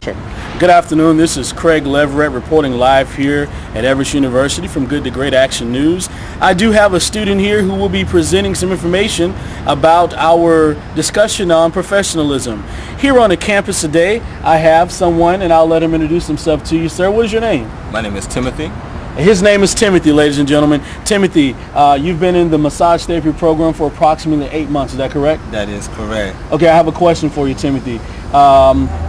Good afternoon. This is Craig Leverett reporting live here at Everest University from Good to Great Action News. I do have a student here who will be presenting some information about our discussion on professionalism. Here on the campus today, I have someone, and I'll let him introduce himself to you, sir. What is your name? My name is Timothy. His name is Timothy, ladies and gentlemen. Timothy, you've been in the massage therapy program for approximately 8 months. Is that correct? That is correct. Okay, I have a question for you, Timothy.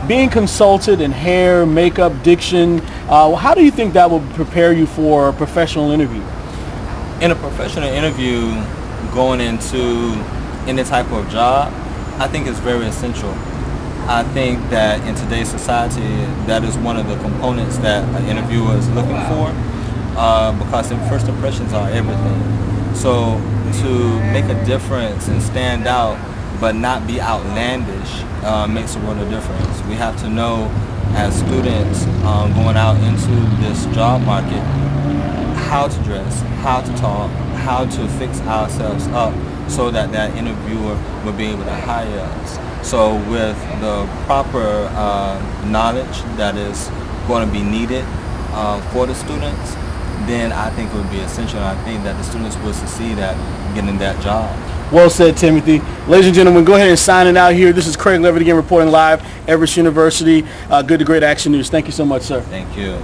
Being consulted in hair, makeup, diction, how do you think that will prepare you for a professional interview? In a professional interview, going into any type of job, I think it's very essential. I think that in today's society, that is one of the components that an interviewer is looking for, because first impressions are everything. So to make a difference and stand out, but not be outlandish, makes a world of difference. We have to know, as students going out into this job market, how to dress, how to talk, how to fix ourselves up so that that interviewer will be able to hire us. So with the proper knowledge that is going to be needed for the students, then I think it would be essential. And I think that the students will succeed at getting that job. Well said, Timothy. Ladies and gentlemen, go ahead and sign it out here. This is Craig Leverett again reporting live, Everest University. Good to Great Action News. Thank you so much, sir. Thank you.